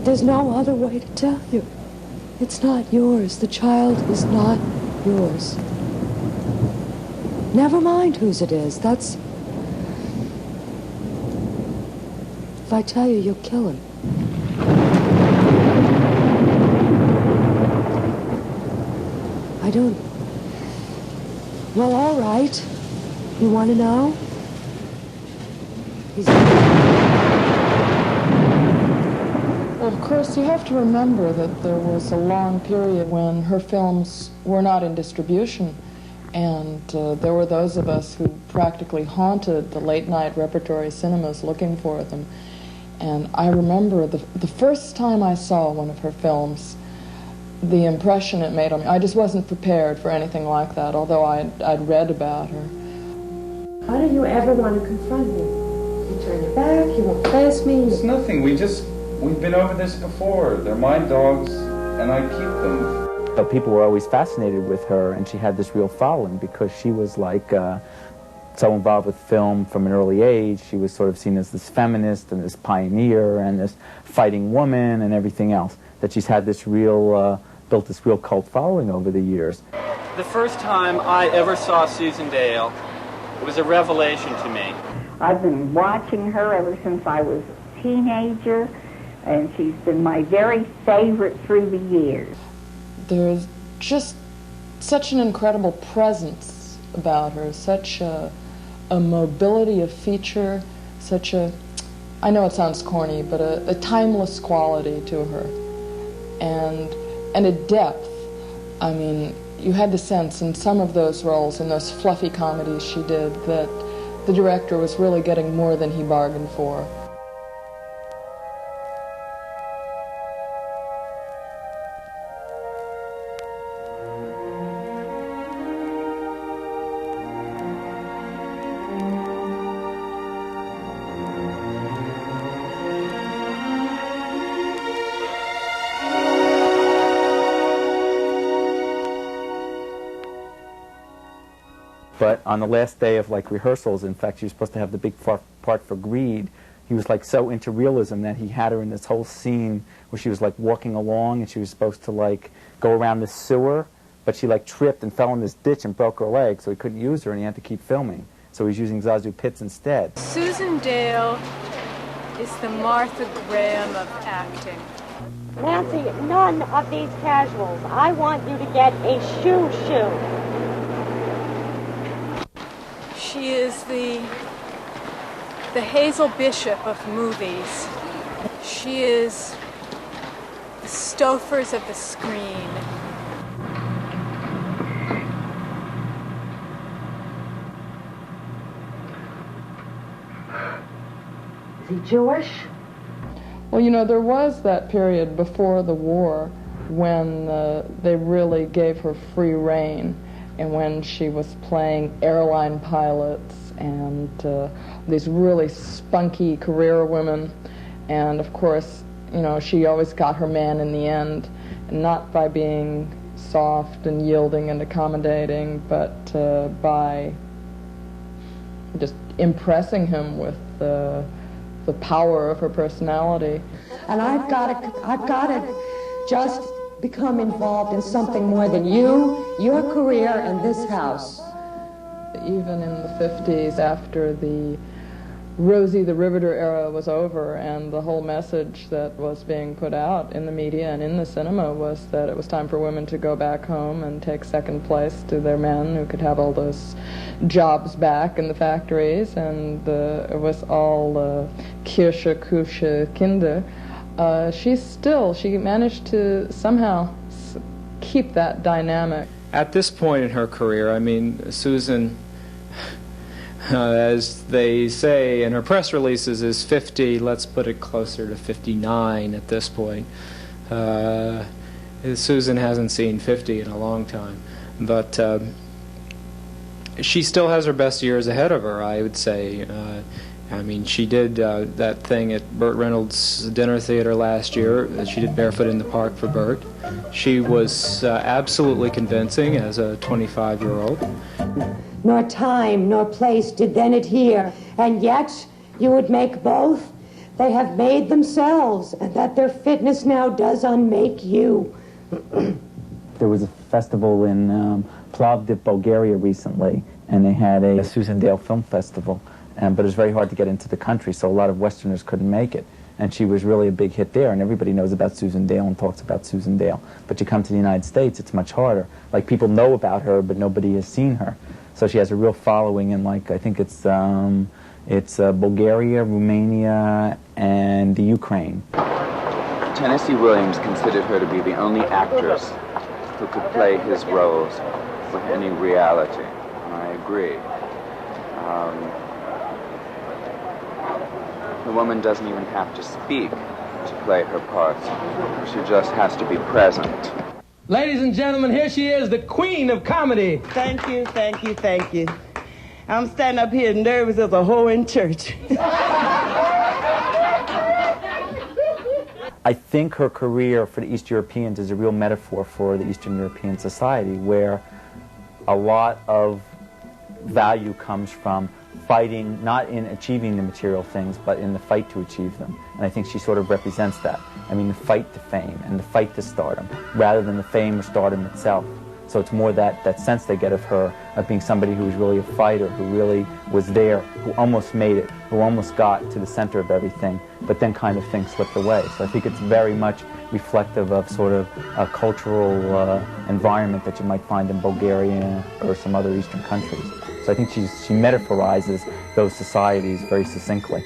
There's no other way to tell you. It's not yours. The child is not yours. Never mind whose it is. That's... If I tell you, you'll kill him. I don't... Well, all right. You want to know? Well, of course, you have to remember that there was a long period when her films were not in distribution, and there were those of us who practically haunted the late-night repertory cinemas looking for them. And I remember the first time I saw one of her films, the impression it made on me. I just wasn't prepared for anything like that, although I'd read about her. Why don't you ever want to confront me? You turn your back, you won't face me. It's nothing. We've been over this before. They're my dogs, and I keep them. So people were always fascinated with her, and she had this real following because she was like so involved with film from an early age. She was sort of seen as this feminist and this pioneer and this fighting woman and everything else, that she's had this real, built this real cult following over the years. The first time I ever saw Susan Dale, it was a revelation to me. I've been watching her ever since I was a teenager, and she's been my very favorite through the years. There's just such an incredible presence about her, such a mobility of feature, such a, I know it sounds corny, but a timeless quality to her, and a depth. I mean, you had the sense in some of those roles, in those fluffy comedies she did, that the director was really getting more than he bargained for. But on the last day of like rehearsals, in fact, she was supposed to have the big part for Greed. He was like so into realism that he had her in this whole scene where she was like walking along and she was supposed to like go around this sewer, but she like tripped and fell in this ditch and broke her leg, so he couldn't use her and he had to keep filming. So he was using Zazu Pitts instead. Susan Dale is the Martha Graham of acting. Nancy, none of these casuals. I want you to get a shoe. She is the Hazel Bishop of movies. She is the Stofers of the screen. Is he Jewish? Well, you know, there was that period before the war when they really gave her free rein, and when she was playing airline pilots and these really spunky career women. And of course, you know, she always got her man in the end, not by being soft and yielding and accommodating, but by just impressing him with the power of her personality. And I've got to just become involved in something more than you, your career, and this house. Even in the 50s, after the Rosie the Riveter era was over, and the whole message that was being put out in the media and in the cinema was that it was time for women to go back home and take second place to their men who could have all those jobs back in the factories, and it was all Kirche, Kusche, Kinder. She managed to somehow keep that dynamic. At this point in her career, I mean, Susan, as they say in her press releases, is 50, let's put it closer to 59 at this point. Susan hasn't seen 50 in a long time, but she still has her best years ahead of her, I would say. I mean, she did that thing at Burt Reynolds' dinner theater last year. She did Barefoot in the Park for Burt. She was absolutely convincing as a 25-year-old. Nor time nor place did then adhere, and yet you would make both they have made themselves, and that their fitness now does unmake you. There was a festival in Plovdiv, Bulgaria recently, and they had a Susan Dale Film Festival, but it was very hard to get into the country, so a lot of Westerners couldn't make it. And she was really a big hit there, and everybody knows about Susan Dale and talks about Susan Dale. But you come to the United States, it's much harder. Like, people know about her, but nobody has seen her. So she has a real following in, like, I think it's Bulgaria, Romania, and the Ukraine. Tennessee Williams considered her to be the only actress who could play his roles with any reality, and I agree. The woman doesn't even have to speak to play her parts. She just has to be present. Ladies and gentlemen, here she is, the queen of comedy. Thank you, thank you, thank you. I'm standing up here nervous as a hoe in church. I think her career for the East Europeans is a real metaphor for the Eastern European society, where a lot of value comes from fighting, not in achieving the material things, but in the fight to achieve them. And I think she sort of represents that. I mean, the fight to fame and the fight to stardom, rather than the fame or stardom itself. So it's more that sense they get of her, of being somebody who was really a fighter, who really was there, who almost made it, who almost got to the center of everything, but then kind of things slipped away. So I think it's very much reflective of sort of a cultural environment that you might find in Bulgaria or some other Eastern countries. So I think she metaphorizes those societies very succinctly.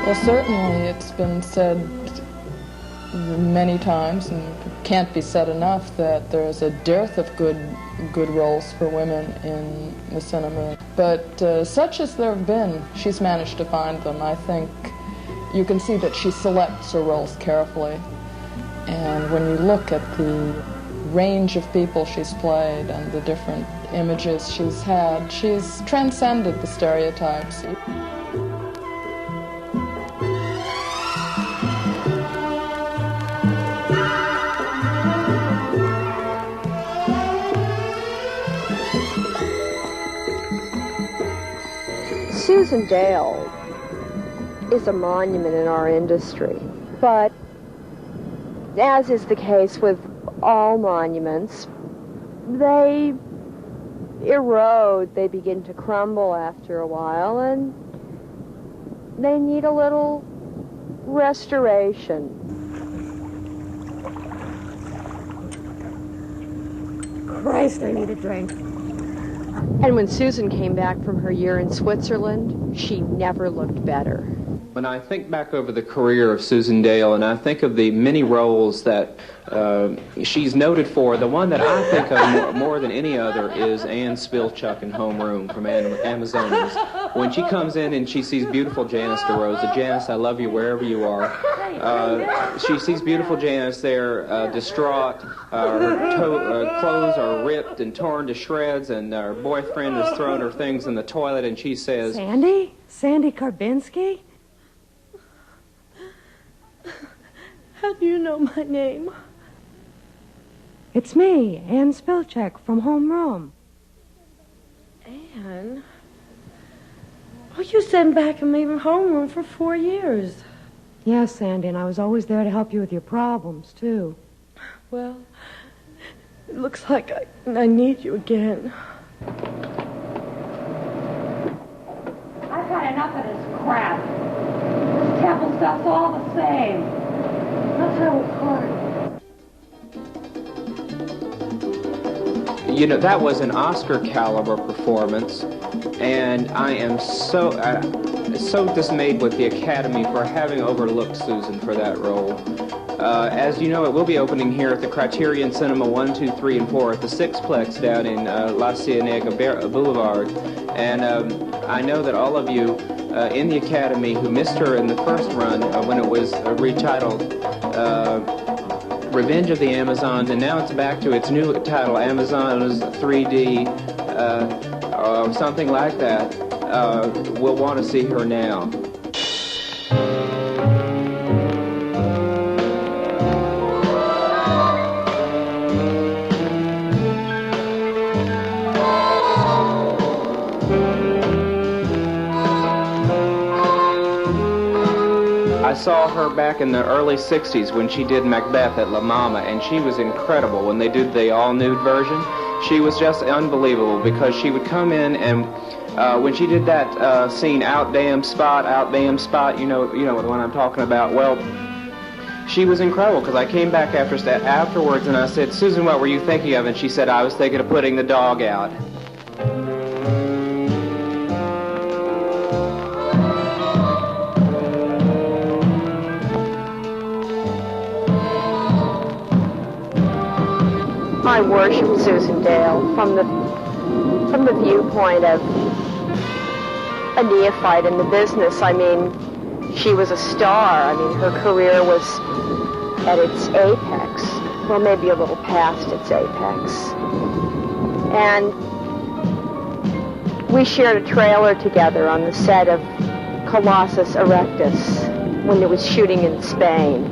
Well, certainly it's been said many times, and can't be said enough, that there is a dearth of good roles for women in the cinema. But such as there have been, she's managed to find them. I think you can see that she selects her roles carefully. And when you look at the range of people she's played and the different images she's had, she's transcended the stereotypes. Susan Dale is a monument in our industry, but as is the case with all monuments, they erode, they begin to crumble after a while, and they need a little restoration. Christ, I need a drink. And when Susan came back from her year in Switzerland, she never looked better. When I think back over the career of Susan Dale, and I think of the many roles that she's noted for, the one that I think of more than any other is Anne Spilchuck in Homeroom from Amazonas. When she comes in and she sees beautiful Janice DeRosa, Janice, I love you wherever you are. She sees beautiful Janice there, distraught. Her clothes are ripped and torn to shreds, and her boyfriend has thrown her things in the toilet, and she says, Sandy? Sandy Karbinski? How do you know my name? It's me, Anne Spilchuck from Homeroom. Anne? Oh, you've been back in my homeroom for 4 years. Yes, Sandy, and I was always there to help you with your problems, too. Well, it looks like I need you again. I've had enough of this crap. This temple stuff's all the same. Let's have a party. You know, that was an Oscar caliber performance, and I am so dismayed with the Academy for having overlooked Susan for that role. As you know, it will be opening here at the Criterion Cinema 1, 2, 3, and 4 at the Sixplex down in La Cienega Boulevard. And I know that all of you in the Academy who missed her in the first run when it was retitled Revenge of the Amazons, and now it's back to its new title, Amazons 3D, or something like that, will want to see her now. saw her back in the early 60s when she did Macbeth at La Mama, and she was incredible when they did the all-nude version. She was just unbelievable because she would come in and when she did that scene, out damn spot, you know the one I'm talking about. Well, she was incredible because I came back afterwards and I said, Susan, what were you thinking of? And she said, I was thinking of putting the dog out. I worship Susan Dale from the viewpoint of a neophyte in the business. I mean, she was a star. I mean, her career was at its apex, well, maybe a little past its apex. And we shared a trailer together on the set of Colossus Erectus when it was shooting in Spain.